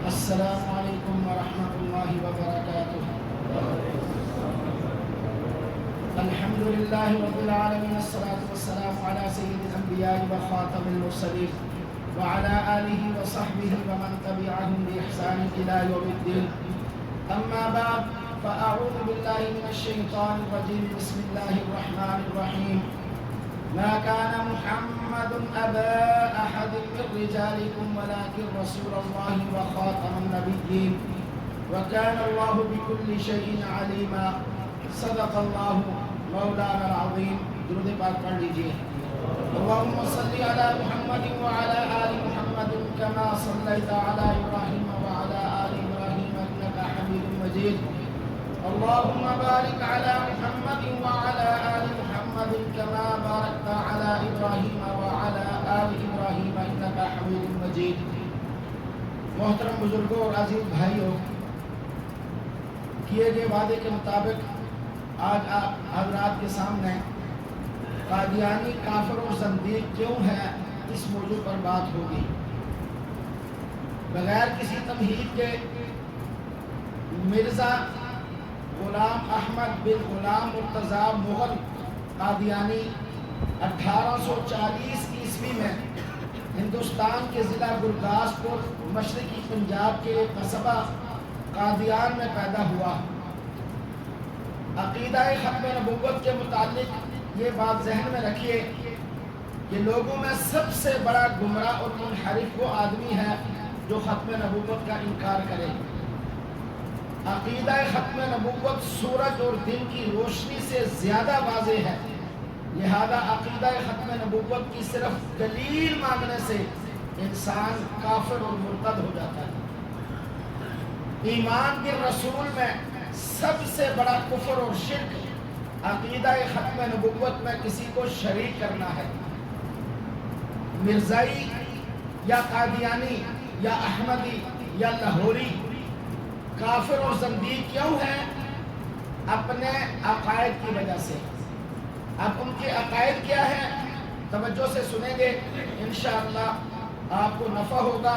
السلام علیکم ورحمۃ اللہ وبرکاتہ۔ الحمد للہ رب العالمین، الصلاۃ والسلام علی سید الانبیاء وخاتم المرسلین وعلی آلہ وصحبہ ومن تبعہم بإحسان الی یوم الدین، اما بعد فاعوذ باللہ من الشیطان الرجیم، بسم اللہ الرحمن الرحیم۔ ما كان محمد أبا أحد من رجالكم ولكن رسول الله وخاتم النبيين وكان الله بكل شيء عليما، صدق الله مولانا العظيم۔ درود پاک پڑھ لیجیے۔ اللهم صل على محمد وعلى آل محمد كما صليت على إبراهيم وعلى آل إبراهيم إنك حميد مجيد، اللهم بارك على محمد وعلى آل محمد كما باركت على إبراهيم وعلى آل إبراهيم إنك حميد مجيد۔ محترم بزرگوں اور عزیز بھائیوں، کیے گئے وعدے کے مطابق آج آپ حضرات کے سامنے قادیانی کافر اور زندیق کیوں ہے اس موضوع پر بات ہوگی۔ بغیر کسی تمہید کے مرزا غلام احمد بن غلام مرتضیٰ مغل قادیانی 1840 عیسوی میں ہندوستان کے ضلع گرداسپور مشرقی پنجاب کے قصبہ قادیان میں پیدا ہوا۔ عقیدہ ختم نبوت کے متعلق یہ بات ذہن میں رکھیے کہ لوگوں میں سب سے بڑا گمراہ اور منحرف وہ آدمی ہے جو ختم نبوت کا انکار کرے۔ عقیدہ ختم نبوت سورج اور دن کی روشنی سے زیادہ واضح ہے، لہذا عقیدہ ختم نبوت کی صرف دلیل مانگنے سے انسان کافر اور مرتد ہو جاتا ہے۔ ایمان بالرسول میں سب سے بڑا کفر اور شرک عقیدہ ختم نبوت میں کسی کو شریک کرنا ہے۔ مرزائی یا قادیانی یا احمدی یا لاہوری کافر اور زندیق کیوں ہیں؟ اپنے عقائد کی وجہ سے۔ اب ان کے عقائد کیا ہے؟ توجہ سے سنیں گے، انشاءاللہ آپ کو نفع ہوگا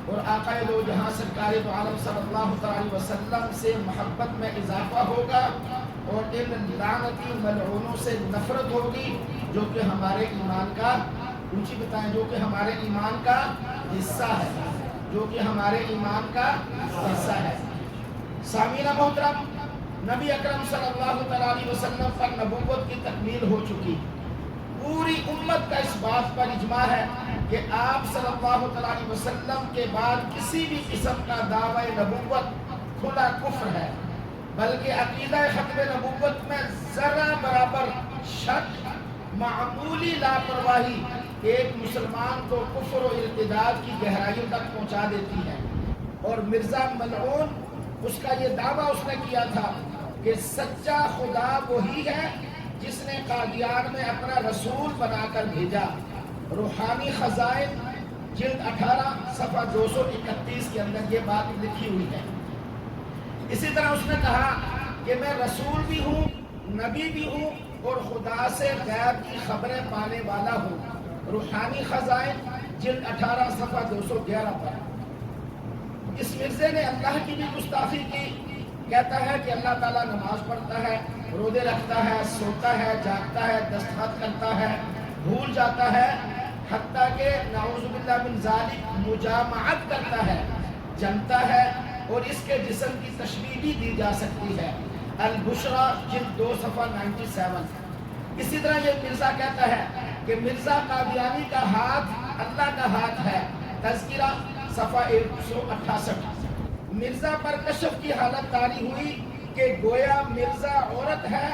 اور آقا دو جہاں سرکار دو عالم صلی اللہ علیہ وسلم سے محبت میں اضافہ ہوگا اور ان لعنتی ملعونوں سے نفرت ہوگی جو کہ ہمارے ایمان کا اونچی بتائیں جو کہ ہمارے ایمان کا حصہ ہے، جو کہ ہمارے ایمان کا حصہ ہے۔ سامعین محترم، نبی اکرم صلی اللہ علیہ وسلم پر نبوت کی تکمیل ہو چکی، پوری امت کا اس بات پر اجماع ہے کہ آپ صلی اللہ علیہ وسلم کے بعد کسی بھی قسم کا دعوی نبوت کھلا کفر ہے، بلکہ عقیدہ ختم نبوت میں ذرہ برابر شک، معمولی لاپرواہی ایک مسلمان کو کفر و ارتداد کی گہرائیوں تک پہنچا دیتی ہے۔ اور مرزا ملعون اس کا یہ دعویٰ اس نے کیا تھا کہ سچا خدا وہی ہے جس نے قادیان میں اپنا رسول بنا کر بھیجا۔ روحانی خزائن جلد 18 صفحہ 231 کے اندر یہ بات لکھی ہوئی ہے۔ اسی طرح اس نے کہا کہ میں رسول بھی ہوں، نبی بھی ہوں اور خدا سے غیب کی خبریں پانے والا ہوں۔ روحانی خزائن جلد 18 صفحہ 211 پر۔ اس مرزے نے اللہ کی بھی گستاخی کی، کہتا ہے کہ اللہ تعالیٰ نماز پڑھتا ہے، روزے رکھتا ہے، سوتا ہے، جاگتا ہے، دستخط کرتا ہے، بھول جاتا ہے، حتیٰ کہ نعوذ باللہ من ذالک مجامعت کرتا ہے، جمتا ہے اور اس کے جسم کی تشبیہ بھی دی جا سکتی ہے۔ البشرا جلد 2 صفحہ 97۔ اسی طرح یہ مرزا کہتا ہے کہ مرزا قادیانی کا ہاتھ اللہ کا ہاتھ ہے، تذکرہ صفحہ 168۔ مرزا پر کشف کی حالت طاری ہوئی کہ گویا مرزا عورت ہے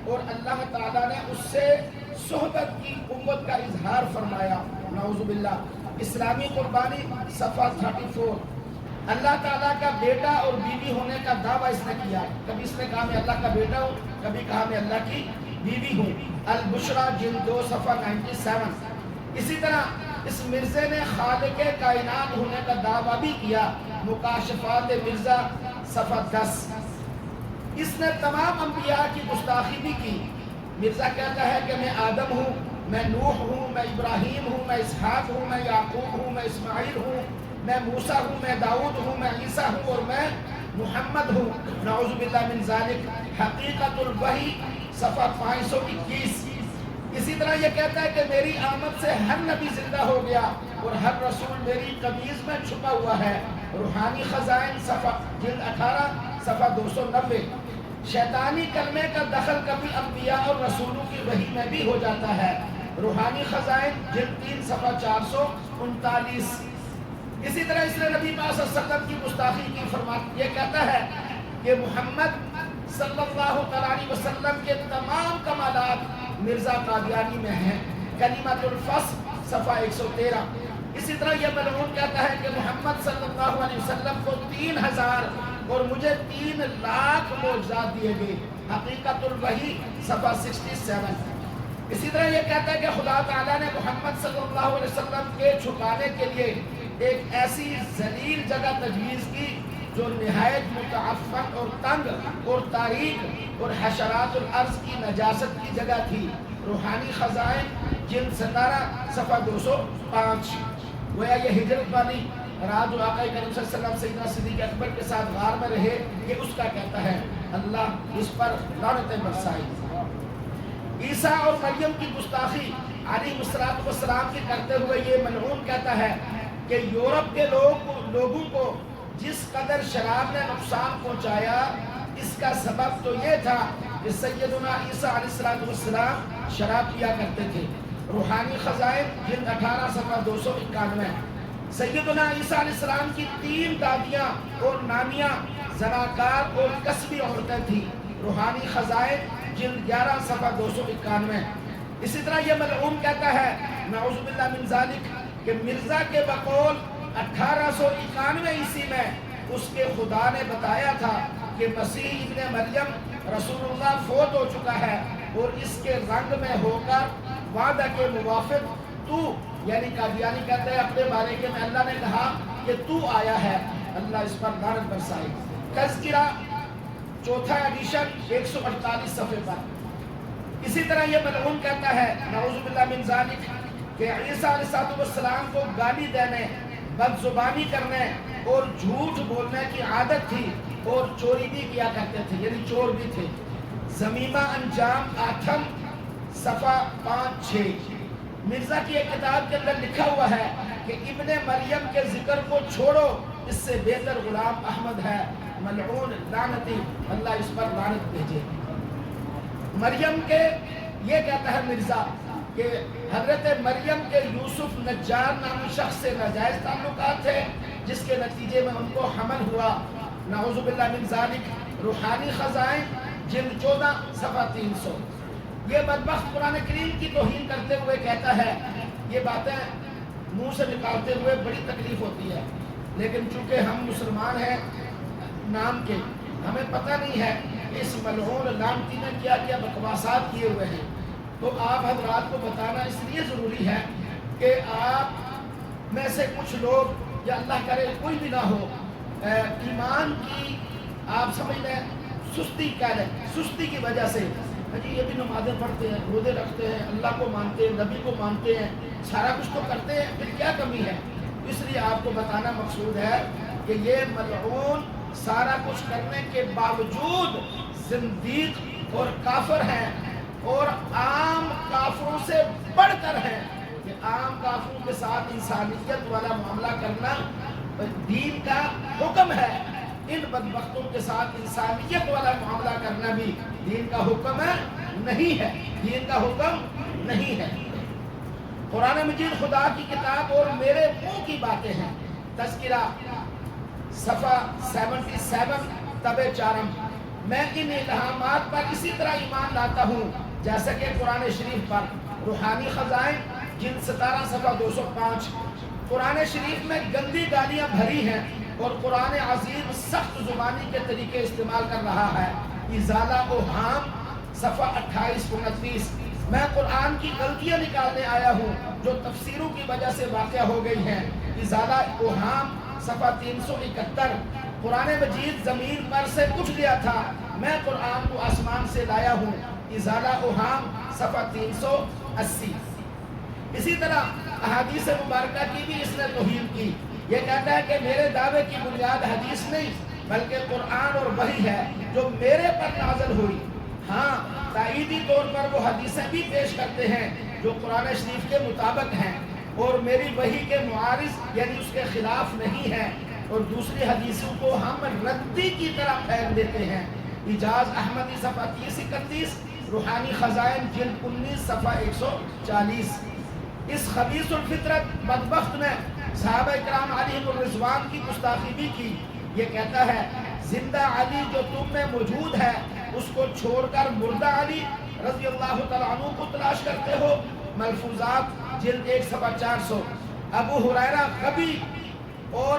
اور اللہ تعالیٰ نے اس سے صحبت کی قوت کا اظہار فرمایا، نعوذ باللہ۔ اسلامی قربانی صفحہ 34۔ اللہ تعالیٰ کا بیٹا اور بیوی ہونے کا دعویٰ اس نے کیا، کبھی اس نے کہا میں اللہ کا بیٹا ہوں، کبھی کہا میں اللہ کی بیوی ہوں۔ البشرا جلد 2 صفحہ 97۔ اسی طرح اس مرزے نے خالق کائنات ہونے کا دعویٰ بھی کیا، مکاشفات مرزا صفحہ 10۔ اس نے تمام انبیاء کی گستاخی بھی کی۔ مرزا کہتا ہے کہ میں آدم ہوں، میں نوح ہوں، میں ابراہیم ہوں، میں اسحاق ہوں، میں یعقوب ہوں، میں اسماعیل ہوں، میں موسیٰ ہوں، میں داؤد ہوں، میں عیسیٰ ہوں اور میں محمد ہوں۔ نعوذ باللہ من ذالک، حقیقت الوحی صفحہ 521۔ اسی طرح یہ کہتا ہے کہ میری آمد سے ہر نبی زندہ ہو گیا اور ہر رسول میری قمیض میں چھپا ہوا ہے۔ روحانی خزائن صفحہ جلد 18 صفحہ 290۔ شیطانی کلمے کا دخل کبھی انبیاء اور رسولوں کی وحی میں بھی ہو جاتا ہے۔ روحانی خزائن جلد 3 صفحہ 439۔ اسی طرح اس نے نبی پاک صلی اللہ علیہ وسلم کی گستاخی کی یہ کہتا ہے کہ محمد صلی اللہ علیہ وسلم کے تمام کمالات مرزا قادیانی میں ہیں۔ کلمۃ الفصل صفحہ 113۔ اسی طرح یہ ملعون کہتا ہے کہ محمد صلی اللہ علیہ وسلم کو 3000 اور مجھے 3 لاکھ معجزات دیے گئے۔ حقیقت الوحی صفحہ 67۔ اسی طرح یہ کہتا ہے کہ خدا تعالیٰ نے محمد صلی اللہ علیہ وسلم کے چھپانے کے لیے ایک ایسی ذلیل جگہ تجویز کی جو نہایت متعفن اور تنگ اور تاریک اور حشرات الارض کی نجاست کی جگہ تھی۔ روحانی خزائن جلد 17 صفحہ 205۔ گویا یہ ہجرت والی رات جو آقا کریم صلی اللہ علیہ وسلم سیدنا صدیق اکبر کے ساتھ غار میں رہے، یہ اس کا کہتا ہے، اللہ اس پر لعنتیں برسائے۔ عیسیٰ اور مریم کی گستاخی علیہ السلام کی کرتے ہوئے یہ ملعون کہتا ہے کہ یورپ کے لوگوں کو جس قدر شراب نے نقصان پہنچایا، اس کا سبب تو یہ تھا کہ سیدنا عیسیٰ علیہ السلام شراب پیا کرتے تھے۔ روحانی خزائن جلد 18 صفحہ 291۔ سیدنا عیسیٰ علیہ السلام کی 3 دادیاں اور نانیاں زناکار اور کسبی عورتیں تھیں۔ روحانی خزائن جلد 11 صفحہ 291۔ اسی طرح یہ ملعون کہتا ہے، نعوذ باللہ من ذالک، کہ مرزا کے بقول 1891 عیسوی میں اس کے خدا نے بتایا تھا کہ مسیح ابن مریم رسول اللہ فوت ہو چکا ہے اور اس کے رنگ میں ہو کر وعدہ کے موافق تو، یعنی قادیانی کہتے ہیں اپنے بارے کے میں اللہ نے کہا کہ تو آیا ہے، اللہ اس پر لعنت برسائے۔ تذکرہ چوتھا ایڈیشن 148 صفحے پر۔ اسی طرح یہ ملعون کہتا ہے، نعوذ باللہ من ذالک، کہ عیسیٰ علیہ السلام کو گالی دینے، بد زبانی کرنے اور جھوٹ بولنے کی عادت تھی اور چوری بھی کیا کرتے تھے، یعنی چور بھی تھے۔ زمیمہ انجام آٹھم صفحہ 5-6۔ مرزا کی ایک کتاب کے اندر لکھا ہوا ہے کہ ابن مریم کے ذکر کو چھوڑو، اس سے بہتر غلام احمد ہے، ملعون لعنتی، اللہ اس پر لعنت بھیجے۔ مریم کے یہ کہتا ہے مرزا کہ حضرت مریم کے یوسف نجار نامی شخص سے ناجائز تعلقات تھے، جس کے نتیجے میں ان کو حمل ہوا۔ نعوذ باللہ من ذالک۔ روحانی خزائن جلد 14 صفحہ 300۔ یہ بدبخت قرآن کریم کی توہین کرتے ہوئے کہتا ہے، یہ باتیں منہ سے نکالتے ہوئے بڑی تکلیف ہوتی ہے، لیکن چونکہ ہم مسلمان ہیں نام کے، ہمیں پتہ نہیں ہے کہ اس ملعون لعنتی نے کیا کیا بکواسات کیے ہوئے ہیں، تو آپ حضرات کو بتانا اس لیے ضروری ہے کہ آپ میں سے کچھ لوگ، یا اللہ کرے کوئی بھی نہ ہو، ایمان کی آپ سمجھ لیں سستی کہہ لیں، سستی کی وجہ سے جی یہ بھی نمازیں پڑھتے ہیں، روزے رکھتے ہیں، اللہ کو مانتے ہیں، نبی کو مانتے ہیں، سارا کچھ تو کرتے ہیں، پھر کیا کمی ہے؟ اس لیے آپ کو بتانا مقصود ہے کہ یہ ملعون سارا کچھ کرنے کے باوجود زندیق اور کافر ہیں، اور عام کافروں سے بڑھ کر ہیں کہ عام کافروں کے ساتھ انسانیت والا معاملہ کرنا دین کا حکم ہے، ان بدبختوں کے ساتھ انسانیت والا معاملہ کرنا بھی دین کا حکم ہے نہیں ہے، دین کا حکم نہیں ہے۔ قرآن مجید خدا کی کتاب اور میرے منہ کی باتیں ہیں۔ تذکرہ صفحہ 77 تبع 4۔ میں ان الہامات پر اسی طرح ایمان لاتا ہوں جیسا کہ قرآن شریف پر۔ روحانی خزائن جلد 17 صفحہ 205۔ قرآن شریف میں گندی گالیاں بھری ہیں اور قرآن عظیم سخت زبانی کے طریقے استعمال کر رہا ہے۔ ازالہ اوہام صفحہ 28-29۔ میں قرآن کی غلطیاں نکالنے آیا ہوں جو تفسیروں کی وجہ سے واقع ہو گئی ہیں۔ ازالہ اوہام صفحہ 371۔ قرآن مجید زمین پر سے اٹھ گیا تھا، میں قرآن کو آسمان سے لایا ہوں۔ ازالہ اوہام صفحہ 380۔ اسی طرح احادیث مبارکہ کی بھی اس نے توہین کی. یہ کہتا ہے کہ میرے دعوے کی بنیاد حدیث نہیں بلکہ قرآن اور وحی ہے جو میرے پر نازل ہوئی. ہاں تائیدی طور پر وہ حدیثیں بھی پیش کرتے ہیں جو قرآن شریف کے مطابق ہیں اور میری وحی کے معارض یعنی اس کے خلاف نہیں ہے، اور دوسری حدیثوں کو ہم ردی کی طرح پھینک دیتے ہیں. اعجاز احمدی صفحہ 30-31، روحانی خزائن جلد 19 صفحہ 140. اس خبیث الفطرت بدبخت نے صحابہ کرام علیہم الرضوان کی گستاخی بھی کی. یہ کہتا ہے زندہ علی جو تم میں موجود ہے اس کو چھوڑ کر مردہ علی رضی اللہ تعالیٰ عنہ کو تلاش کرتے ہو. ملفوظات جلد 1 صفحہ 400. ابو ہریرہ کبھی اور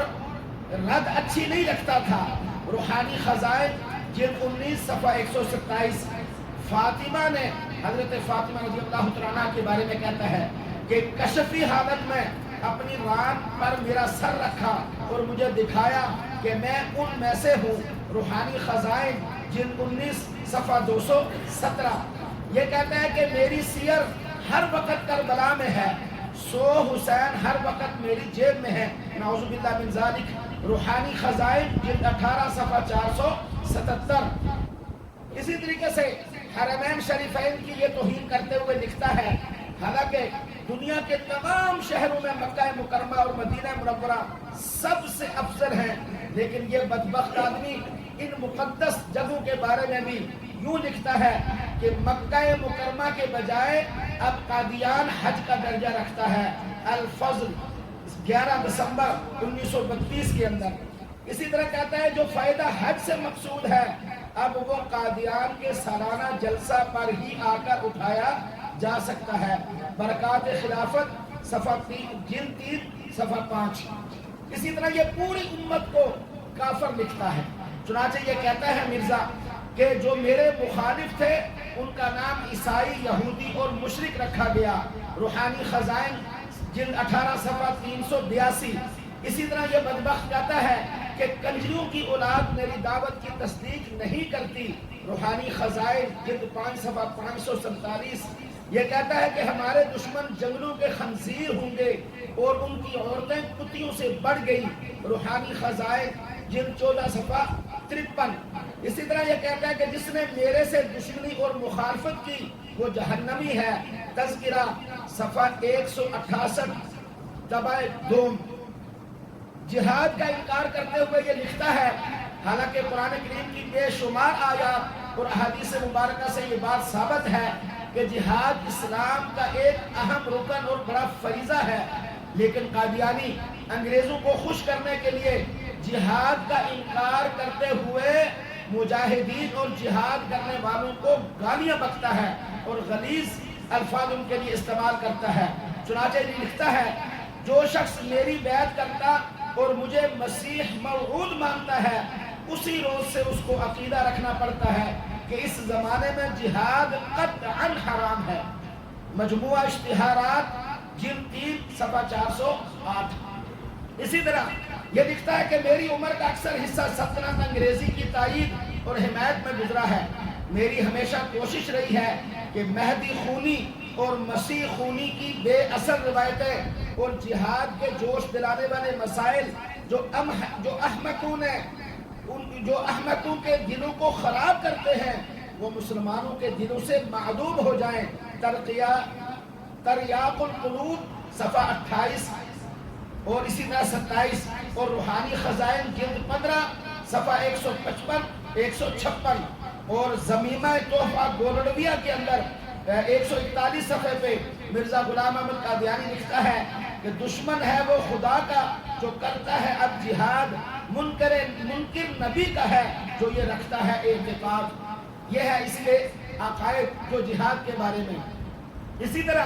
رد اچھی نہیں رکھتا تھا. روحانی خزائن جلد 19 صفحہ 127. فاطمہ نے حضرت فاطمہ رضی اللہ تعالیٰ عنہ کے بارے میں کہتا ہے کہ کشفی حالت میں اپنی ران پر میرا سر رکھا اور مجھے دکھایا کہ میں ان میں سے ہوں. روحانی خزائن جلد 19 صفحہ 217. یہ کہتا ہے کہ میری سیر ہر وقت کربلا میں ہے، سو حسین ہر وقت میری جیب میں ہے. نعوذ باللہ من ذالک. روحانی خزائن جلد 18 صفحہ 477. اسی طریقے سے حرمین شریفین کی یہ توہین کرتے ہوئے لکھتا ہے حالانکہ دنیا کے تمام شہروں میں مکہ مکرمہ اور مدینہ منورہ سب سے افضل ہیں، لیکن یہ بدبخت آدمی ان مقدس جگہوں کے بارے میں بھی یوں لکھتا ہے کہ مکہ مکرمہ کے بجائے اب قادیان حج کا درجہ رکھتا ہے. الفضل 11 دسمبر 1932 کے اندر. اسی طرح کہتا ہے جو فائدہ حج سے مقصود ہے اب وہ قادیان کے سالانہ جلسہ پر ہی آ کر اٹھایا جا سکتا ہے. برکات خلافت صفحہ جلد 3 صفحہ 5. اسی طرح یہ پوری امت کو کافر لکھتا ہے. چنانچہ یہ کہتا ہے مرزا کہ جو میرے مخالف تھے ان کا نام عیسائی، یہودی اور مشرک رکھا گیا. روحانی خزائن جلد 18 صفحہ 382. اسی طرح یہ بدبخت کہتا ہے کہ کنجریوں کی اولاد میری دعوت کی تصدیق نہیں کرتی. روحانی خزائن جلد 5 صفحہ 547. یہ کہتا ہے کہ ہمارے دشمن جنگلوں کے خنزیر ہوں گے اور ان کی عورتیں کتیوں سے بڑھ گئی. روحانی خزائن جلد 14 صفحہ 53. اسی طرح یہ کہتا ہے کہ جس نے میرے سے دشمنی اور مخالفت کی وہ جہنمی ہے. تذکرہ صفحہ 168 طبع 2. جہاد کا انکار کرتے ہوئے یہ لکھتا ہے حالانکہ قرآن کریم کی بے شمار آیات اور احادیث مبارکہ سے یہ بات ثابت ہے کہ جہاد اسلام کا ایک اہم رکن اور بڑا فریضہ ہے، لیکن قادیانی انگریزوں کو خوش کرنے کے لیے جہاد کا انکار کرتے ہوئے مجاہدین اور جہاد کرنے والوں کو گالیاں بکتا ہے اور غلیظ الفاظ ان کے لیے استعمال کرتا ہے. چنانچہ یہ لکھتا ہے جو شخص میری بیعت کرتا اور مجھے مسیح موعود مانتا ہے اسی روز سے اس کو عقیدہ رکھنا پڑتا ہے کہ اس زمانے میں جہاد قطعاً حرام ہے. مجموعہ اشتہارات جلد 3 صفحہ 408. اسی طرح یہ لکھتا ہے کہ میری عمر کا اکثر حصہ سلطنت انگریزی کی تائید اور حمایت میں گزرا ہے. میری ہمیشہ کوشش رہی ہے کہ مہدی خونی اور مسیح خونی کی بے اثر روایتیں اور جہاد کے جوش دلانے والے مسائل جو احمقوں کے دلوں کو خراب کرتے ہیں وہ مسلمانوں کے دلوں سے معدوم ہو جائیں. تریاق القلوب صفحہ 28 اور اسی طرح 27 اور روحانی خزائن جلد 15 صفحہ 155 156 اور زمیمہ تحفہ گولڈویہ کے اندر 141 صفحے پہ مرزا غلام احمد قادیانی لکھتا ہے کہ دشمن ہے وہ خدا کا جو کرتا ہے اب جہاد، منکر نبی کا ہے جو یہ رکھتا ہے اعتقاد. یہ ہے اس کے عقائد جو جہاد کے بارے میں. اسی طرح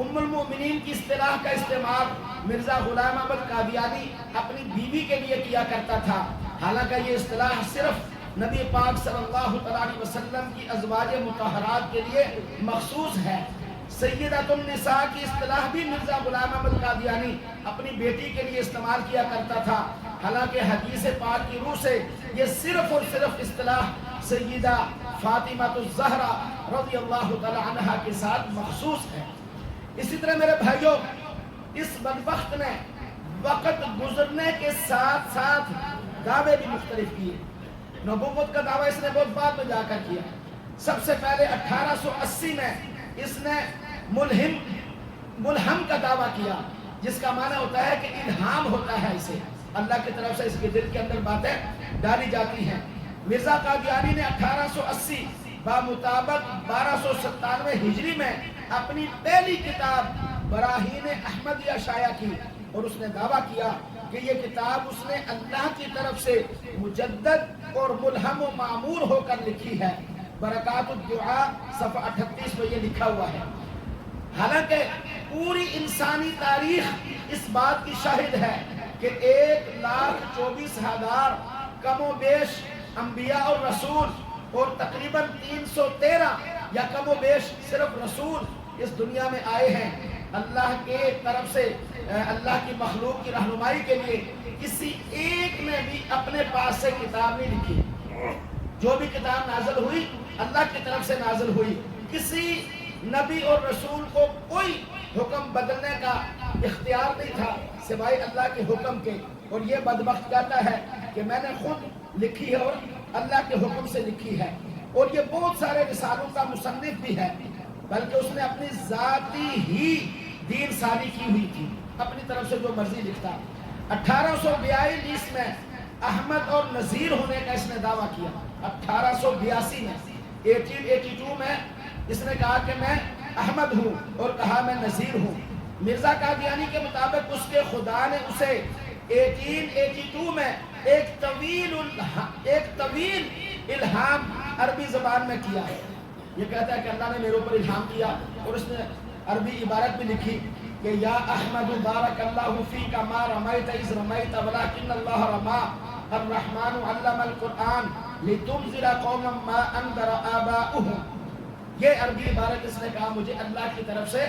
ام المؤمنین کی اصطلاح کا استعمال مرزا غلام احمد قادیانی اپنی بیوی کے لیے کیا کرتا تھا، حالانکہ یہ اصطلاح صرف نبی پاک صلی اللہ علیہ وسلم کی ازواج مطہرات کے لیے مخصوص ہے. سیدۃ النساء کی اصطلاح بھی مرزا غلام احمد قادیانی اپنی بیٹی کے لیے استعمال کیا کرتا تھا، حالانکہ حدیث پاک کی روح سے یہ صرف اور صرف اصطلاح سیدہ فاطمہ الزہرا رضی اللہ تعالی عنہا کے ساتھ مخصوص ہے. اسی طرح میرے بھائیوں، اس بدبخت نے وقت گزرنے کے ساتھ ساتھ دعوے بھی مختلف کیے۔ نبوت کا دعویٰ اس نے بہت بعد میں جا کر کیا۔ سب سے پہلے 1880 میں اس نے ملہم کا دعویٰ کیا، جس کا معنی ہوتا ہے کہ الہام ہوتا ہے، اسے اللہ کی طرف سے اس کے دل کے اندر باتیں ڈالی جاتی ہیں۔ مرزا قادیانی نے 1880 بمطابق 1297 ہجری میں اپنی پہلی کتاب براہین احمدیہ شائع کی، اور اس نے دعویٰ کیا کہ یہ کتاب اس نے اللہ کی طرف سے مجدد اور ملہم و معمور ہو کر لکھی ہے۔ برکات الدعاء صفحہ 38 میں یہ لکھا ہوا ہے۔ حالانکہ پوری انسانی تاریخ اس بات کی شاہد ہے کہ 1,24,000 کم و بیش انبیاء اور رسول، اور تقریباً 313 یا کم و بیش صرف رسول اس دنیا میں آئے ہیں اللہ کے طرف سے، اللہ کی مخلوق کی رہنمائی کے لیے۔ کسی ایک نے بھی اپنے پاس سے کتاب نہیں لکھی۔ جو بھی کتاب نازل ہوئی اللہ کی طرف سے نازل ہوئی۔ کسی نبی اور رسول کو کوئی حکم بدلنے کا اختیار نہیں تھا سوائے اللہ کے حکم کے، اور یہ بدبخت کہتا ہے کہ میں نے خود لکھی ہے اور اللہ کے حکم سے لکھی ہے، اور یہ بہت سارے رسالوں کا مصنف بھی ہے، بلکہ اس نے اپنی ذاتی ہی دین سازی کی ہوئی تھی، اپنی طرف سے جو مرضی لکھتا۔ 1842 میں احمد اور نذیر ہونے کا اس نے دعویٰ کیا۔ 1882 میں 1882 میں اس نے کہا کہ میں احمد ہوں، اور کہا میں نذیر ہوں۔ مرزا قادیانی کے مطابق اس کے خدا نے اسے 1882 میں ایک طویل الہام عربی زبان میں کیا ہے۔ یہ کہتا ہے کہ اللہ نے میرے اوپر الہام کیا، اور اس نے عربی عبارت بھی لکھی کہ یا احمد بارک اللہ فیک ما رمیت اذ رمیت ولکن اللہ رما الرحمن علم القرآن لتنذر قوما ما انذر آباؤہم۔ یہ عربی عبارت اس نے کہا مجھے اللہ کی طرف سے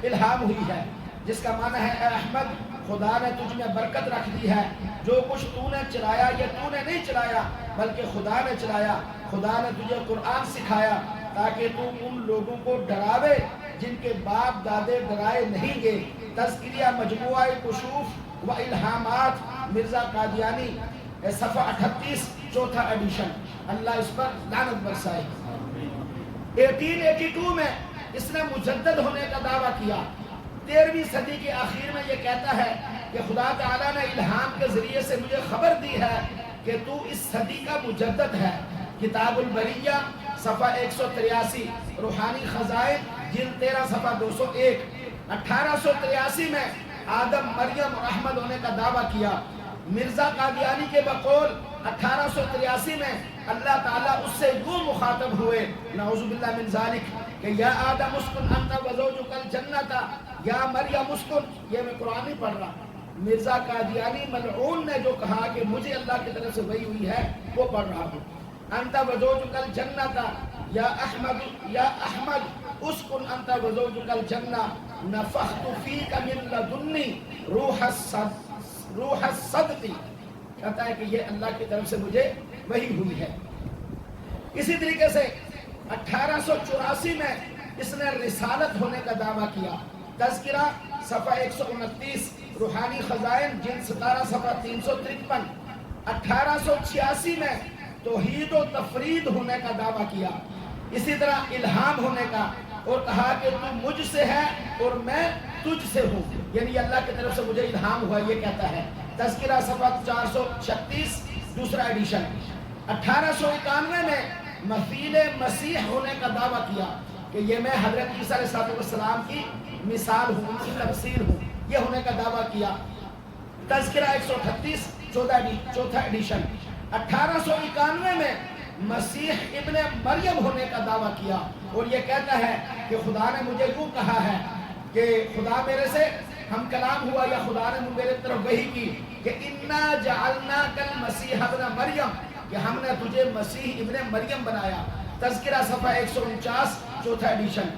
الہام ہوئی ہے، جس کا معنی ہے اے احمد خدا نے تجھ میں برکت رکھ دی ہے، جو کچھ تو نے چلایا یہ تو نے نہیں چلایا بلکہ خدا نے چلایا۔ خدا نے تجھے قرآن سکھایا تاکہ تو ان لوگوں کو ڈراوے جن کے باپ دادے ڈرائے نہیں گے۔ تذکریہ مجموعہ کشوف و الہامات مرزا قادیانی صفحہ 38 چوتھا ایڈیشن، اللہ اس پر لعنت برسائے۔ 1882 میں اس نے مجدد ہونے کا دعویٰ کیا۔ 13ویں صدی کے آخر میں یہ کہتا ہے کہ خدا تعالیٰ نے الہام کے ذریعے سے مجھے خبر دی ہے کہ تو اس صدی کا مجدد ہے۔ کتاب البریہ صفحہ 183، روحانی خزائن جلد 13 صفحہ 201۔ 1883 میں آدم مریم اور احمد ہونے کا دعویٰ کیا۔ مرزا قادیانی کے بقول 1883 میں اللہ تعالیٰ اس سے یوں مخاطب ہوئے، نعوذ باللہ من ذالک، کہ یا آدم اسکن انت وزوجک الجنت یا مریم اسکن۔ یہ میں قرآن نہیں پڑھ رہا، مرزا قادیانی ملعون نے جو کہا کہ مجھے اللہ کی طرف سے وحی ہوئی ہے وہ پڑھ رہا ہوں۔ انت وزوجک الجنت یا احمد اسکن انت وزوجک الجنہ نفخت فیک من لدنی روح الصدق۔ کہتا ہے کہ یہ اللہ کی طرف سے مجھے وحی ہوئی ہے۔ اسی طریقے سے 1884 میں اس نے رسالت ہونے کا دعویٰ کیا۔ تذکرہ صفحہ 129، روحانی خزائن جلد 17 صفحہ 353۔ 1886 میں توحید و تفرید ہونے کا دعویٰ کیا۔ اسی طرح الہام ہونے کا، اور کہا کہ تو مجھ سے ہے اور میں تجھ سے ہوں، یعنی اللہ کی طرف سے مجھے الہام ہوا، یہ کہتا ہے۔ تذکرہ صفحہ 436 دوسرا ایڈیشن۔ 1891 میں مثیل مسیح ہونے کا دعویٰ کیا کہ یہ میں حضرت عیسیٰ علیہ السلام کی مثال ہوں، ان کی تمثیل ہوں، یہ ہونے کا دعویٰ کیا۔ تذکرہ 138 چوتھا ایڈیشن۔ 1891 میں مسیح ابن مریم ہونے کا دعویٰ کیا، اور یہ کہتا ہے کہ خدا نے مجھے یوں کہا ہے کہ خدا میرے سے ہم کلام ہوا، یا خدا نے میرے طرف وحی کی کہ انا جعلناک المسیح ابن مریم، کہ ہم نے تجھے مسیح ابن مریم بنایا۔ تذکرہ صفحہ 149 چوتھا ایڈیشن۔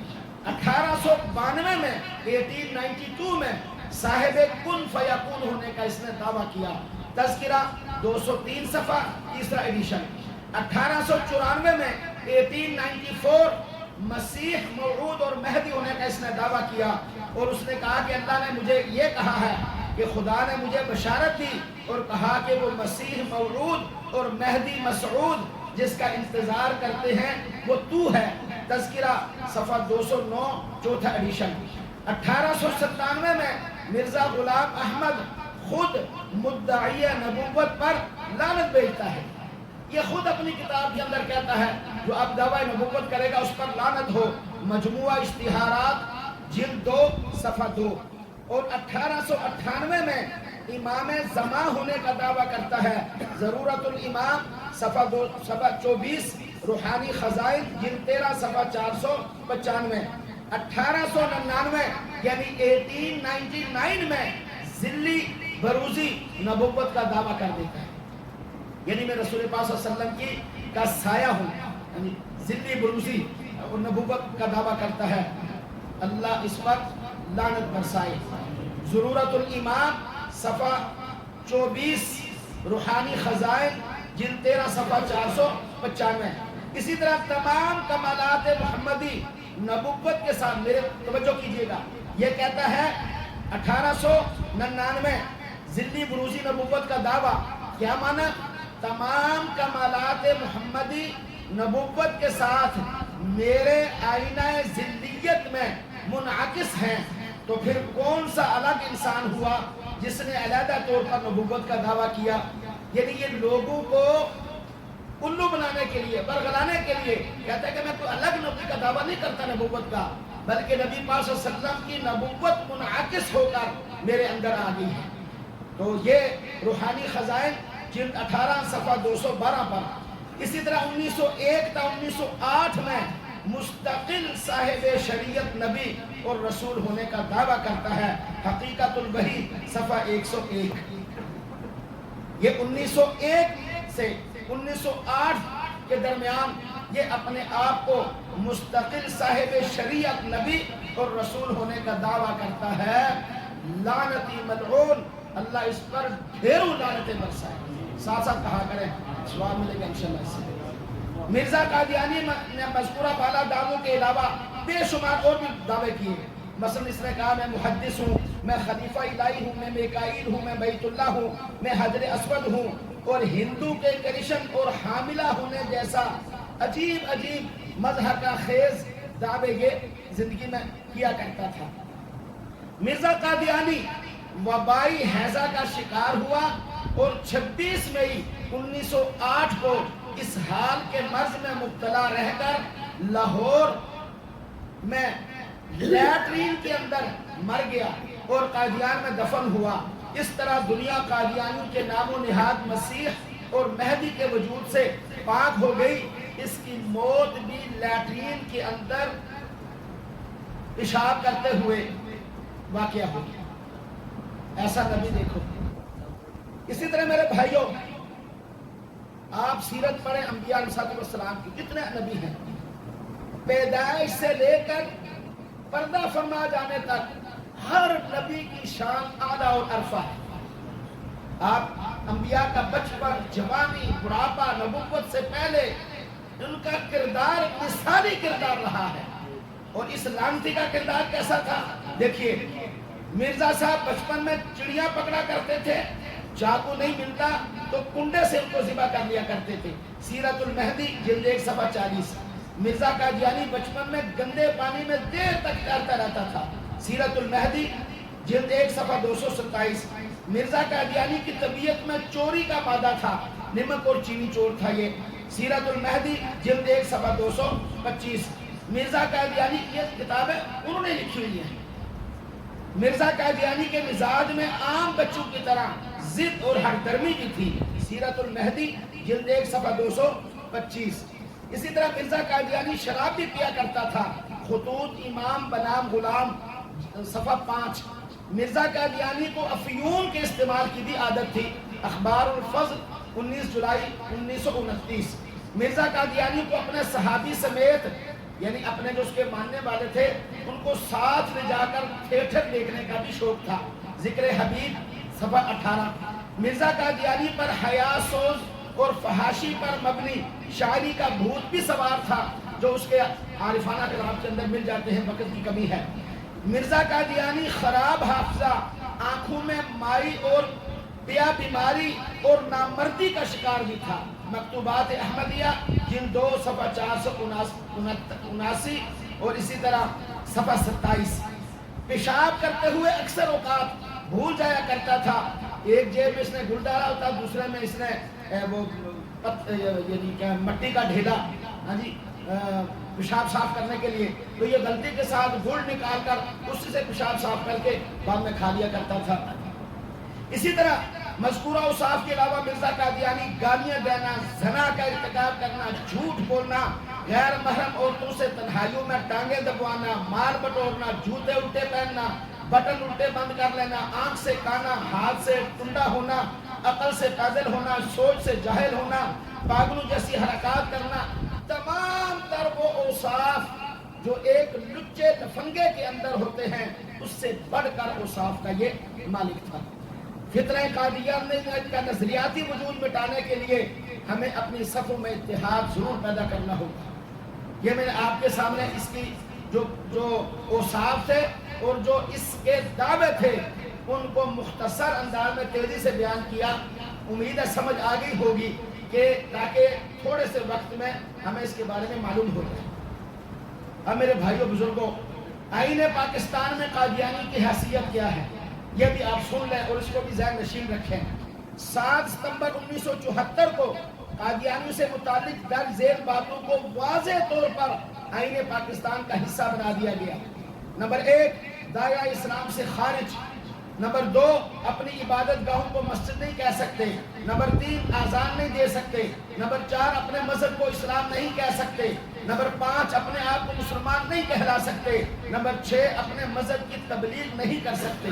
1892 میں 1892 میں صاحب کن فیکون ہونے کا اس نے دعویٰ کیا۔ تذکرہ 203 صفحہ تیسرا ایڈیشن۔ 1894 میں 1894 مسیح موعود اور مہدی ہونے کا اس نے دعویٰ کیا، اور اس نے کہا کہ اللہ نے مجھے یہ کہا ہے کہ خدا نے مجھے بشارت دی اور کہا کہ وہ مسیح موعود اور مہدی مسعود جس کا انتظار کرتے ہیں وہ تو ہے۔ تذکرہ صفحہ 209 چوتھا ایڈیشن۔ 1897 میں مرزا غلام احمد خود مدعی نبوت پر لعنت بھیجتا ہے۔ یہ خود اپنی کتاب کے اندر کہتا ہے جو اب دعوی نبوت کرے گا اس پر لعنت ہو۔ مجموعہ اشتہارات جلد 2 صفحہ 2۔ اور 1898 میں امام زمان ہونے کا دعویٰ کرتا ہے۔ ضرورت الامام صفحہ 24، روحانی خزائن جلد 13 صفحہ 495۔ 1899 یعنی 1899 میں ذلی بروزی نبوت کا دعویٰ کر دیتا ہے، یعنی میں رسول پاک صلی اللہ علیہ وسلم کی کا سایہ ہوں، یعنی ذلی بروزی اور نبوت کا دعویٰ کرتا ہے۔ اللہ اس پر لعنت برسائے۔ ضرورت الامام صفحہ 24، روحانی خزائن جلد 13 صفحہ 495۔ اسی طرح تمام کمالات محمدی نبوت کے ساتھ، میرے توجہ کیجئے گا، یہ کہتا ہے 1899 ذلی بروزی نبوت کا دعویٰ، کیا معنی؟ تمام کمالات محمدی نبوت کے ساتھ میرے آئینہ ذلیت میں منعکس ہیں، تو پھر کون سا الگ انسان ہوا جس نے علیحدہ طور پر نبوت کا دعویٰ کیا؟ یعنی یہ لوگوں کو الو بنانے کے لیے، برگلانے کے لیے کہتا ہے کہ میں کوئی الگ نبی کا دعویٰ نہیں کرتا نبوت کا، بلکہ نبی پاک صلی اللہ علیہ وسلم کی نبوت منعکس ہو کر میرے اندر آ گئی ہے۔ تو یہ روحانی خزائن جلد 18 صفحہ 212 پر۔ اسی طرح 1901 تا 1908 میں مستقل صاحب شریعت نبی اور رسول ہونے کا دعویٰ کرتا ہے۔ حقیقت الوحی صفحہ 101۔ یہ 1901 سے 1908 کے درمیان یہ اپنے آپ کو مستقل صاحب شریعت نبی اور رسول ہونے کا دعویٰ کرتا ہے۔ لعنتی ملعون، اللہ اس پر ڈھیروں لعنتیں برسائے۔ ساتھ ساتھ کہا کریں سوال ملے گا انشاءاللہ اس سے۔ مرزا قادیانی نے مذکورہ بالا دعووں کے علاوہ بے شمار اور بھی دعوے کیے۔ مثلا اس نے کہا میں محدث ہوں، میں خلیفہ الہی ہوں، میں میکائیل ہوں، میں بیت اللہ ہوں، میں حجر اسود ہوں، اور ہندو کے کرشن اور حاملہ ہونے جیسا عجیب عجیب مظہر کا خیز دعوے یہ زندگی میں کیا کرتا تھا۔ مرزا قادیانی وبائی ہیضہ کا شکار ہوا اور 26 مئی 1908 کو اس حال کے مرض میں مبتلا رہ کر لاہور میں لیٹرین کے اندر مر گیا اور قادیان میں دفن ہوا۔ اس طرح دنیا قادیانیوں کے نام و نہاد مسیح اور مہدی کے وجود سے پاک ہو گئی۔ اس کی موت بھی لیٹرین کے اندر پیشاب کرتے ہوئے واقعہ ہو گیا۔ ایسا نبی دیکھو۔ اسی طرح میرے بھائیوں، آپ سیرت پڑھیں انبیاء علیہ السلام کی، جتنے نبی ہیں پیدائش سے لے کر پردہ فرما جانے تک ہر نبی کی شان اعلیٰ اور عرفہ ہے۔ آپ انبیاء کا بچپن، جوانی، بڑھاپا، نبوت سے پہلے ان کا کردار مثالی کردار رہا ہے۔ اور اس لعنتی کا کردار کیسا تھا؟ دیکھیے، مرزا صاحب بچپن میں چڑیاں پکڑا کرتے تھے، چاقو نہیں ملتا تو کنڈے سے ان کو ذبح کر لیا کرتے تھے۔ سیرت المہدی جلد 1 صفحہ 40۔ مرزا قادیانی بچپن میں گندے پانی میں دیر تک تیرتا رہتا تھا۔ سیرت المہدی جلد 1 صفحہ 227۔ مرزا قادیانی کی طبیعت میں چوری کا مادہ تھا، نمک اور چینی چور تھا یہ۔ سیرت المہدی جلد 1 صفحہ 225۔ مرزا قادیانی کی کتابیں انہوں نے لکھی ہوئی ہیں۔ مرزا قادیانی کے مزاج میں عام بچوں کی طرح ضد اور ہر درمی کی تھی۔ سیرت المہدی جلد 1 صفحہ 225۔ اسی طرح مرزا قادیانی شراب بھی پیا کرتا تھا۔ خطوط امام بنام غلام صفحہ 5۔ مرزا قادیانی کو افیون کے استعمال کی بھی عادت تھی۔ اخبار الفضل 19 جولائی 1929۔ مرزا قادیانی کو اپنے صحابی سمیت، یعنی اپنے جو اس کے ماننے والے تھے، ان کو ساتھ لے جا کر تھیٹر دیکھنے کا بھی شوق تھا۔ ذکر حبیب صفحہ 18۔ مرزا قادیانی پر حیا سوز اور فحاشی پر مبنی شاعری کا بھوت بھی سوار تھا۔ جو اس کے عارفانہ کلام کے اندر مل جاتے ہیں، وقت کی کمی ہے۔ مرزا قادیانی خراب حافظہ، آنکھوں میں مائی اور پیا بیماری اور نامردی کا شکار بھی تھا۔ مکتوبات احمدیہ جلد 2 صفحہ 479 اور اسی طرح صفحہ 27۔ پیشاب کرتے ہوئے اکثر اوقات بھول جایا کرتا تھا، ایک جیب میں اس نے گل ڈالا ہوتا، دوسرے میں اس نے وہ یعنی مٹی کا ڈھیلا، ہاں جی، پیشاب صاف کرنے کے لیے، تو یہ غلطی کے ساتھ گل نکال کر اس سے پیشاب صاف کر کے بعد میں کھا لیا کرتا تھا۔ اسی طرح مذکورہ اوصاف کے علاوہ مرزا قادیانی گالیاں دینا، زنا کا ارتکاب کرنا، جھوٹ بولنا، غیر محرم عورتوں سے تنہائیوں میں ٹانگیں دبوانا، مار بٹورنا، جوتے الٹے پہننا، بٹن الٹے بند کر لینا، آنکھ سے کانا، ہاتھ سے ٹنڈا ہونا، عقل سے پیدل ہونا، سوچ سے جاہل ہونا، پاگلوں جیسی حرکات کرنا، تمام تر وہ اوصاف جو ایک لچے لفنگے کے اندر ہوتے ہیں اس سے بڑھ کر اوصاف کا یہ مالک تھا۔ فتنہ قادیانیت کا نظریاتی وجود مٹانے کے لیے ہمیں اپنی صفوں میں اتحاد ضرور پیدا کرنا ہوگا۔ یہ میں نے آپ کے سامنے اس کی جو اوصاف تھے اور جو اس کے دعوے تھے ان کو مختصر انداز میں تیزی سے بیان کیا، امید ہے سمجھ آ گئی ہوگی کہ تاکہ تھوڑے سے وقت میں ہمیں اس کے بارے میں معلوم ہو جائے۔ اب میرے بھائیوں بزرگوں، آئین پاکستان میں قادیانی کی حیثیت کیا ہے یہ بھی آپ سن لیں اور اس کو بھی ذہن نشین رکھیں۔ 7 ستمبر 1974 کو قادیانیوں سے متعلق درج ذیل باتوں کو واضح طور پر آئین پاکستان کا حصہ بنا دیا گیا۔ نمبر 1، دائرہ اسلام سے خارج۔ نمبر 2، اپنی عبادت گاہوں کو مسجد نہیں کہہ سکتے۔ نمبر 3، آذان نہیں دے سکتے۔ نمبر 4، اپنے مذہب کو اسلام نہیں کہہ سکتے۔ نمبر 5، اپنے آپ کو مسلمان نہیں کہلا سکتے۔ نمبر 6، اپنے مذہب کی تبلیغ نہیں کر سکتے۔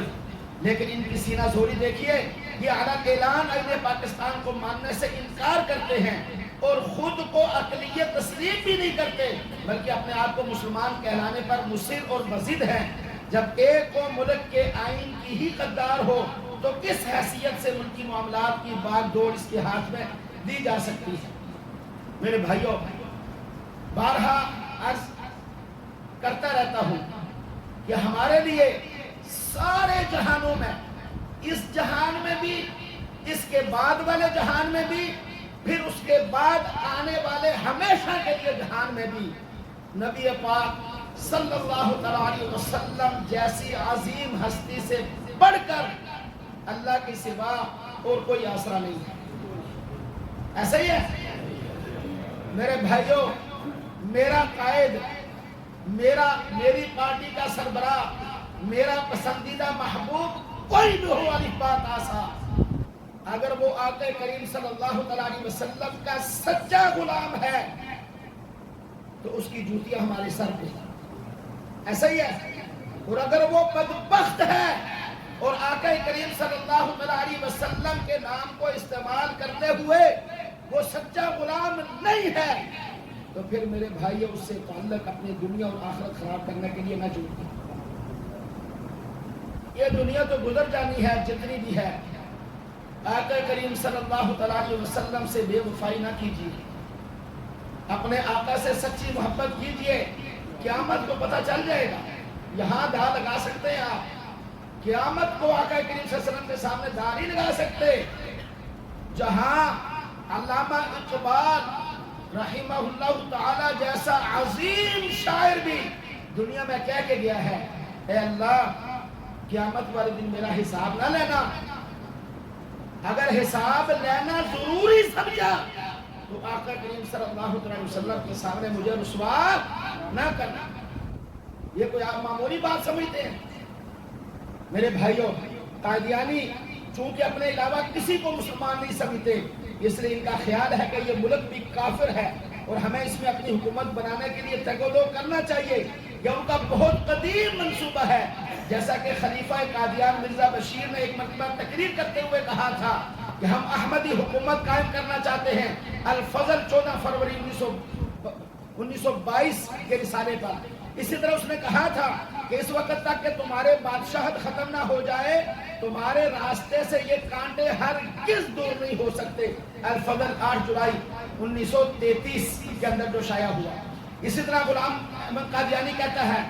لیکن ان کی سینہ زوری دیکھیے، یہ اعلیٰ اعلان آئین پاکستان کو ماننے سے انکار کرتے ہیں اور خود کو اقلیت تسلیم بھی نہیں کرتے، بلکہ اپنے آپ کو مسلمان کہلانے پر مصر اور مزید ہیں۔ جب ایک کو ملک کے آئین کی ہی قدار ہو تو کس حیثیت سے ملکی معاملات کی باغ دوڑ اس کے ہاتھ میں دی جا سکتی ہے؟ میرے بھائیوں، بارہا عرض کرتا رہتا ہوں کہ ہمارے لیے سارے جہانوں میں، اس جہان میں بھی، اس کے بعد والے جہان میں بھی، پھر اس کے بعد آنے والے ہمیشہ کے لیے جہان میں بھی نبی پاک صلی اللہ علیہ وسلم جیسی عظیم ہستی سے بڑھ کر اللہ کے سوا اور کوئی آسرا نہیں ہے۔ ایسا ہی ہے میرے بھائیوں، میرا قائد، میری پارٹی کا سربراہ، میرا پسندیدہ محبوب کوئی بھی ہو الف با تا سا، اگر وہ آقا کریم صلی اللہ علیہ وسلم کا سچا غلام ہے تو اس کی جوتیاں ہمارے سر پہ ہیں۔ ایسا ہی ہے، اور اگر وہ بدبخت ہے اور آقا کریم صلی اللہ علیہ وسلم کے نام کو استعمال کرتے ہوئے وہ سچا غلام نہیں ہے تو پھر میرے بھائیوں اس سے تعلق اپنی دنیا اور آخرت خراب کرنے کے لیے نہ جوڑیں۔ یہ دنیا تو گزر جانی ہے جتنی بھی ہے، آقا کریم صلی اللہ علیہ وسلم سے بے وفائی نہ کیجیے، اپنے آقا سے سچی محبت کیجیے، قیامت کو پتہ چل جائے گا۔ یہاں دھا لگا سکتے ہیں آپ، قیامت کو آقا کریم صلی اللہ علیہ وسلم کے سامنے دھا نہیں لگا سکتے۔ جہاں علامہ اقبال رحمہ اللہ تعالی جیسا عظیم شاعر بھی دنیا میں کہہ کے گیا ہے، اے اللہ قیامت والے دن میرا حساب نہ لینا، اگر حساب لینا ضروری سمجھا تو آقا کریم صلی اللہ علیہ وسلم کے سامنے مجھے رسوا نہ کرنا۔ یہ کوئی آپ معمولی بات سمجھتے ہیں؟ میرے بھائیوں، قادیانی چونکہ اپنے علاوہ کسی کو مسلمان نہیں سمجھتے، اس لیے ان کا خیال ہے کہ یہ ملک بھی کافر ہے اور ہمیں اس میں اپنی حکومت بنانے کے لیے تگ و دو کرنا چاہیے۔ یہ ان کا بہت قدیم منصوبہ ہے، جیسا کہ خلیفہ قادیان مرزا بشیر نے ایک مرتبہ تقریر کرتے ہوئے کہا تھا کہ ہم احمدی حکومت قائم کرنا چاہتے ہیں، الفضل 14 فروری 1922 کے رسالے پر۔ اسی طرح اس نے کہا تھا کہ اس وقت تک کہ تمہارے بادشاہت ختم نہ ہو جائے تمہارے راستے سے یہ کانٹے ہرگز دور نہیں ہو سکتے، الفضل 8 جولائی 1933 کے اندر جو شائع ہوا۔ اسی طرح غلام احمد قادیانی کہتا ہے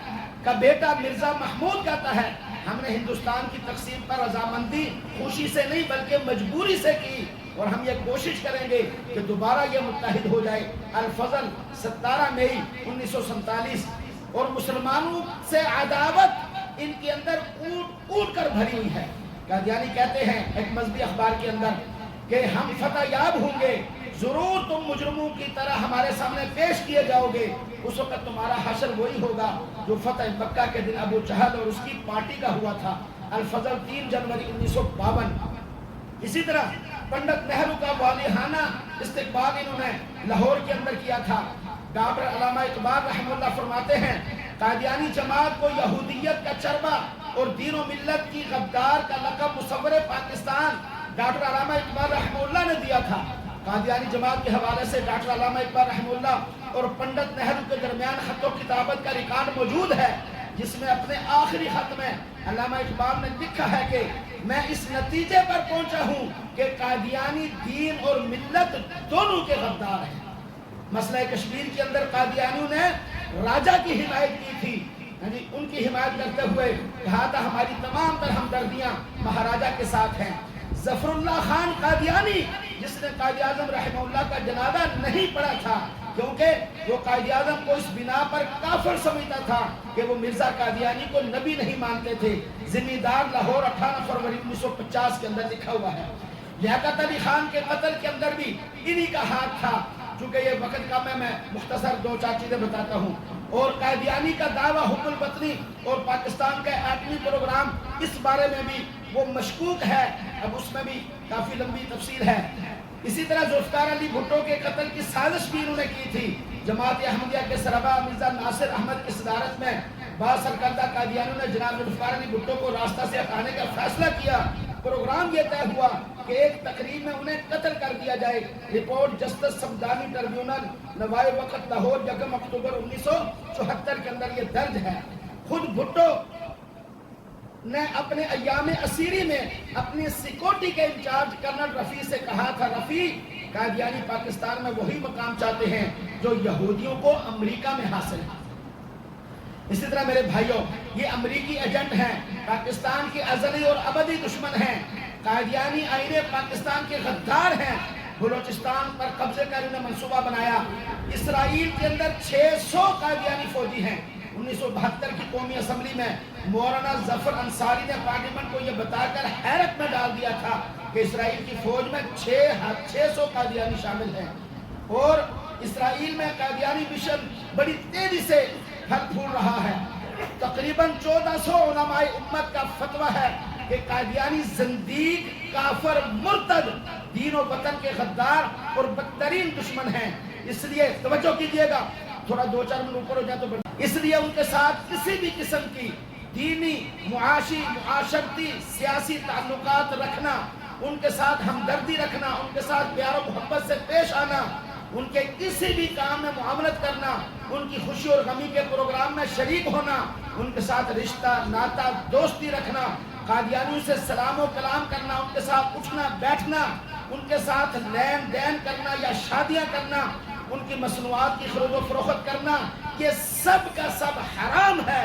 کہ بیٹا مرزا محمود کہتا ہے ہم نے ہندوستان کی تقسیم پر رضامندی خوشی سے نہیں بلکہ مجبوری سے کی، اور ہم یہ کوشش کریں گے کہ دوبارہ یہ متحد ہو جائے۔ الفضل 17 مئی 1947۔ اور مسلمانوں سے عداوت ان کے اندر اوٹ کر بھری ہوئی ہے۔ قادیانی کہتے ہیں ایک مذہبی اخبار کے اندر کہ ہم فتح یاب ہوں گے، ضرور تم مجرموں کی طرح ہمارے سامنے پیش کیے جاؤ گے، اس وقت تمہارا حشر وہی ہوگا جو فتح مکہ کے دن ابو جہل اور اس کی پارٹی کا ہوا تھا۔ الفضل 3 جنوری 1952۔ اسی طرح پنڈت نہرو کا والہانہ استقبال انہوں نے لاہور کے اندر کیا تھا۔ ڈاکٹر علامہ اقبال رحمہ اللہ فرماتے ہیں قادیانی جماعت کو یہودیت کا چربہ اور دین و ملت کی غدار کا لقب مصور پاکستان ڈاکٹر علامہ اقبال رحمہ اللہ نے دیا تھا۔ قادیانی جماعت کے حوالے سے ڈاکٹر علامہ اقبال رحمہ اللہ اور پنڈت نہرو کے درمیان خط و کتابت کا ریکارڈ موجود ہے، جس میں اپنے آخری خط میں علامہ اقبال نے لکھا ہے کہ میں اس نتیجے پر پہنچا ہوں کہ قادیانی دین اور ملت دونوں کے غدار ہیں۔ مسئلہ کشمیر کے اندر قادیانیوں نے راجہ کی حمایت کی تھی، یعنی ان کی حمایت کرتے ہوئے کہا تھا ہماری تمام تر ہمدردیاں مہاراجہ کے ساتھ ہیں۔ ظفر اللہ خان قادیانی جس نے قائد اعظم رحمہ اللہ کا جنازہ نہیں پڑھا تھا کیونکہ وہ قائد اعظم کو اس بنا پر کافر سمجھتا تھا کہ وہ مرزا قادیانی کو نبی نہیں مانتے تھے۔ ذمہ دار لاہور 18 فروری 1950 کے اندر لکھا ہوا ہے۔ لیاقت علی خان کے قتل کے اندر بھی انہی کا ہاتھ تھا۔ چونکہ یہ وقت کم ہے میں مختصر 2-4 چیزیں بتاتا ہوں۔ اور قادیانی کا دعویٰ حب الوطنی اور پاکستان کا ایٹمی پروگرام اس بارے میں بھی وہ مشکوک ہے، اب اس میں بھی کافی لمبی تفصیل ہے۔ اسی طرح ذوالفقار علی بھٹو کے قتل کی سازش بھی انہوں نے کی تھی۔ جماعت احمدیہ کے سربراہ مرزا ناصر احمد کی صدارت میں بعض سرکردہ قادیانیوں نے جناب ذوالفقار علی بھٹو کو راستہ سے ہٹانے کا فیصلہ کیا۔ پروگرام یہ طے ہوا کہ ایک تقریب میں انہیں قتل کر دیا جائے۔ رپورٹ جسٹس سمدانی ٹریبیونل نوائے وقت لاہور 1 اکتوبر 1974 کے اندر یہ درج ہے۔ خود بھٹو نے اپنے ایام اسیری میں اپنی سیکورٹی کے انچارج کرنل رفیع سے کہا تھا رفیع قادیانی پاکستان میں وہی مقام چاہتے ہیں جو یہودیوں کو امریکہ میں حاصل ہے۔ اسی طرح میرے بھائیوں یہ امریکی ایجنٹ ہیں، پاکستان کے ازلی اور ابدی دشمن ہیں، قادیانی آئین پاکستان کے غدار ہیں۔ بلوچستان پر قبضے کا انہوں نے منصوبہ بنایا۔ اسرائیل کے اندر 600 قادیانی فوجی ہیں۔ 1972 کی قومی اسمبلی میں مولانا ظفر انصاری نے پارلیمنٹ کو یہ بتا کر حیرت میں ڈال دیا تھا کہ اسرائیل کی فوج میں 600 قادیانی شامل ہیں، اور اسرائیل میں قادیانی مشن بڑی تیزی سے پھل پھول رہا ہے۔ تقریباً 1400 علماء امت کا فتویٰ ہے کہ قادیانی زندیق، کافر، مرتد، دین و وطن کے غدار اور بدترین دشمن ہیں۔ اس لیے توجہ کیجئے گا، تھوڑا 2-4 منٹ اوپر ہو جائے تو بڑھ، اس لیے ان کے ساتھ کسی بھی قسم کی دینی، معاشی، معاشرتی، سیاسی تعلقات رکھنا، ان کے ساتھ ہمدردی رکھنا، ان کے ساتھ پیار و محبت سے پیش آنا، ان کے کسی بھی کام میں معاملت کرنا، ان کی خوشی اور غمی کے پروگرام میں شریک ہونا، ان کے ساتھ رشتہ، ناتا، دوستی رکھنا، قادیانیوں سے سلام و کلام کرنا، ان کے ساتھ اٹھنا بیٹھنا، ان کے ساتھ لین دین کرنا یا شادیاں کرنا، ان کی مصنوعات کی خرید و فروخت کرنا، یہ سب کا سب حرام ہے،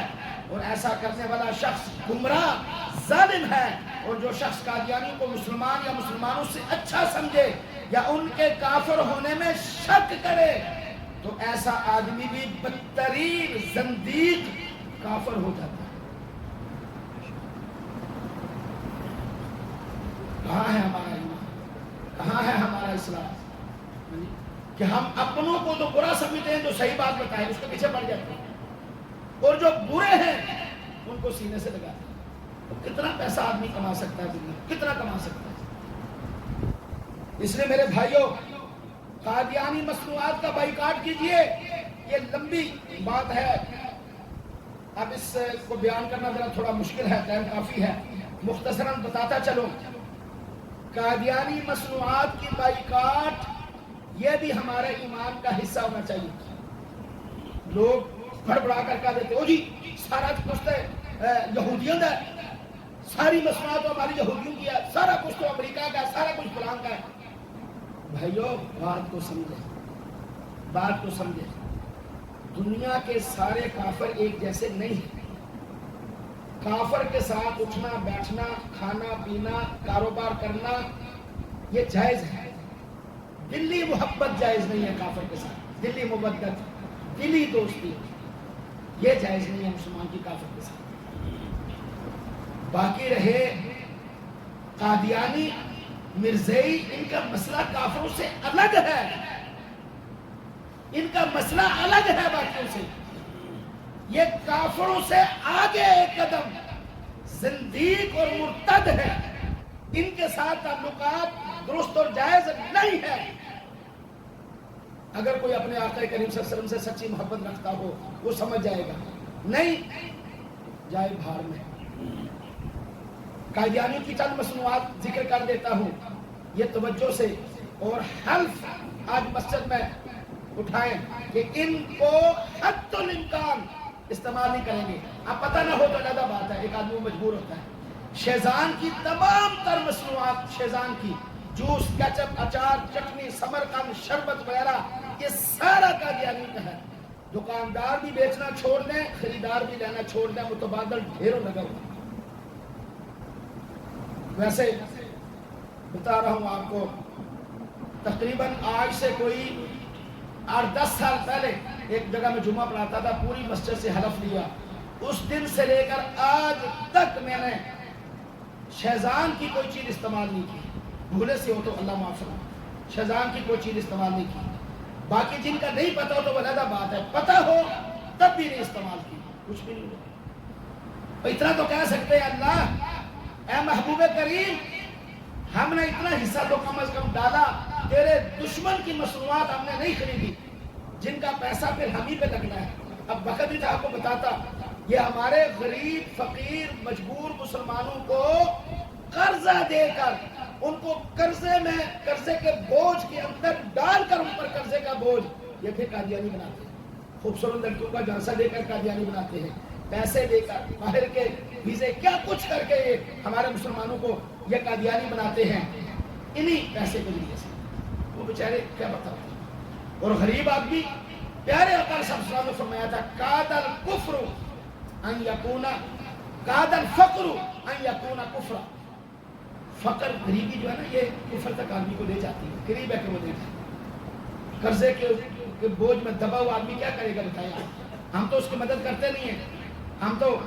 اور ایسا کرنے والا شخص گمراہ، ظالم ہے۔ اور جو شخص قادیانیوں کو مسلمان یا مسلمانوں سے اچھا سمجھے یا ان کے کافر ہونے میں شک کرے تو ایسا آدمی بھی بدترین زندیق کافر ہو جاتا ہے۔ کہاں ہے ہمارا ایمان؟ کہاں ہے ہمارا اسلام؟ کہ ہم اپنوں کو تو برا سمجھتے ہیں، جو صحیح بات بتائے اس کے پیچھے پڑ جاتے ہیں، اور جو برے ہیں ان کو سینے سے لگاتے ہیں۔ تو کتنا پیسہ آدمی کما سکتا ہے دنیا، کتنا کما سکتا ہے؟ اس لیے میرے بھائیوں قادیانی مصنوعات کا بائیکاٹ کیجئے۔ یہ لمبی بات ہے، اب اس کو بیان کرنا ذرا تھوڑا مشکل ہے، ٹائم کافی ہے، مختصراً بتاتا چلوں۔ قادیانی مصنوعات کی بائیکاٹ یہ بھی ہمارے ایمان کا حصہ ہونا چاہیے۔ لوگ بڑبڑا کر کہہ دیتے او جی سارا کچھ یہودیوں کا ہے، ساری مصنوعات ہماری یہودیوں کی ہے، سارا کچھ تو امریکہ کا ہے، سارا کچھ فلان کا ہے۔ بھائیو بات کو سمجھیں، بات کو سمجھیں۔ دنیا کے سارے کافر ایک جیسے نہیں ہیں. کافر کے ساتھ اٹھنا بیٹھنا کھانا پینا کاروبار کرنا یہ جائز ہے. دلی محبت جائز نہیں ہے کافر کے ساتھ. دلی مودت دلی دوستی یہ جائز نہیں ہے مسلمان کی کافر کے ساتھ. باقی رہے قادیانی مرزائی ان کا مسئلہ کافروں سے الگ ہے. ان کا مسئلہ الگ ہے باقیوں سے. یہ کافروں سے آگے ایک قدم زندیق اور مرتد ہے. ان کے ساتھ تعلقات درست اور جائز نہیں ہے. اگر کوئی اپنے آقا کریم صلی اللہ علیہ وسلم سے سچی محبت رکھتا ہو وہ سمجھ جائے گا. نہیں جائے بھاڑ میں. قادیانی کی چند مصنوعات ذکر کر دیتا ہوں یہ توجہ سے اور حلف آج مسجد میں اٹھائیں کہ ان کو حد الامکان استعمال نہیں کریں گے. اب پتہ نہ ہو تو علیحدہ بات ہے. ایک آدمی مجبور ہوتا ہے. شیزان کی تمام تر مصنوعات شیزان کی جوس کیچپ اچار چٹنی سمرقند شربت وغیرہ یہ سارا قادیانی کا ہے. دکاندار بھی بیچنا چھوڑ دیں خریدار بھی لینا چھوڑ دیں. متبادل ڈھیروں لگا ہوا. ویسے بتا رہا ہوں آپ کو تقریباً آج سے کوئی 8-10 سال پہلے ایک جگہ میں جمعہ پڑھاتا تھا. پوری مسجد سے حلف لیا. اس دن سے لے کر آج تک میں نے شیزان کی کوئی چیز استعمال نہیں کی. بھولے سے ہو تو اللہ معاف فرمائے. شیزان کی کوئی چیز استعمال نہیں کی. باقی جن کا نہیں پتا ہو تو وہ علیحدہ بات ہے. پتا ہو تب بھی نہیں استعمال کی. کچھ بھی نہیں ہو. اتنا تو کہہ سکتے ہیں اللہ اے محبوب کریم ہم نے اتنا حصہ تو کم از کم ڈالا. تیرے دشمن کی مصنوعات ہم نے نہیں خریدی جن کا پیسہ پھر ہم ہی پہ لگنا ہے. اب وقت بھی تھا آپ کو بتاتا یہ ہمارے غریب فقیر مجبور مسلمانوں کو قرضہ دے کر ان کو قرضے کے بوجھ کے اندر ڈال کر ان پر قرضے کا بوجھ یہ پھر قادیانی بناتے ہیں. خوبصورت لڑکیوں کا جھانسا دے کر قادیانی بناتے ہیں. پیسے دے کر باہر کے ویزے کیا کچھ کر کے ہمارے مسلمانوں کو یہ قادیانی بناتے ہیں انہی پیسے کے ذریعے سے. وہ بیچارے کیا بتاتے ہیں. اور غریب آدمی پیارے آقا صلی اللہ علیہ وسلم نے فرمایا تھا کاد الکفر ان یکون کاد الفقر ان یکون کفرا. فقر غریبی جو ہے نا یہ کفر تک آدمی کو لے جاتی ہے. غریب ہے کہ وہ دے جاتی ہے. قرضے کے بوجھ میں دبا ہوا آدمی کیا کرے گا بتائیں آپ. ہم تو اس کی مدد کرتے نہیں ہیں. ہم تو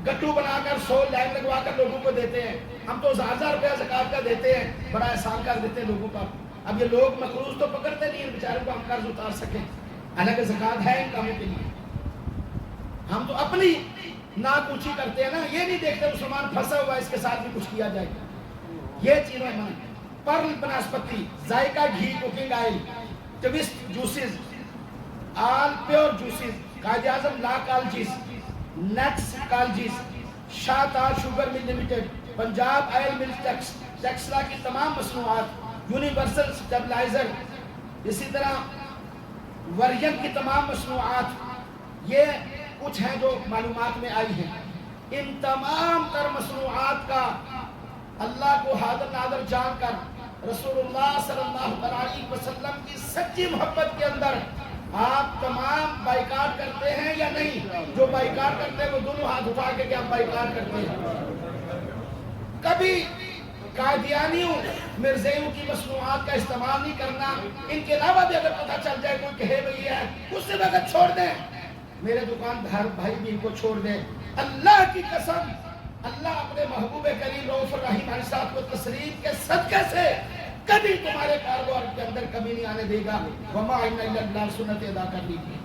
گٹو بنا کر 100 لائن لگوا کر لوگوں کو دیتے ہیں. ہم تو 1000 روپیہ زکات کا دیتے ہیں. بڑا احسان کر دیتے ہیں لوگوں پر. اب یہ لوگ مقروض تو پکڑتے نہیں ہیں بیچاروں کو ہم قرض اتار سکیں. حالانکہ زکات ہے ان کاموں کے لیے. ہم تو اپنی ناک اونچی کرتے ہیں نا. یہ نہیں دیکھتے مسلمان پھنسا ہوا اس کے ساتھ بھی کچھ کیا جائے. یہ چیزیں من Pearl Banaspati Zaiqa ghee cooking oil toast juices all pure juices Quaid Azam law colleges نیٹس colleges Shahtaj sugar mill limited Punjab oil mill Taxila کی تمام مصنوعات یونیورسل سٹیبلائزر اسی طرح ورین کی تمام مصنوعات یہ کچھ ہیں جو معلومات میں آئی ہیں. ان تمام تر مصنوعات کا اللہ کو حاضر ناظر جان کر رسول اللہ صلی اللہ علیہ وسلم کی سچی محبت کے اندر آپ تمام بائیکاٹ کرتے ہیں یا نہیں؟ جو بائیکاٹ کرتے ہیں وہ دونوں ہاتھ اٹھا کے کہ ہم بائیکاٹ کرتے ہیں. کبھی قادیانیوں مرزائیوں کی مصنوعات کا استعمال نہیں کرنا. ان کے علاوہ بھی اگر پتہ چل جائے کوئی کہے بھئی ہے اس سے وقت چھوڑ دیں. میرے دکاندار بھائی بھی ان کو چھوڑ دیں. اللہ کی قسم اللہ اپنے محبوب کریم رؤوف الرحیم علیہ السلام کو تسلیم کے صدقے سے کبھی تمہارے کاروبار کے اندر کمی نہیں آنے دے گا. وما علینا الا البلاغ سنت ادا کر لیجیے.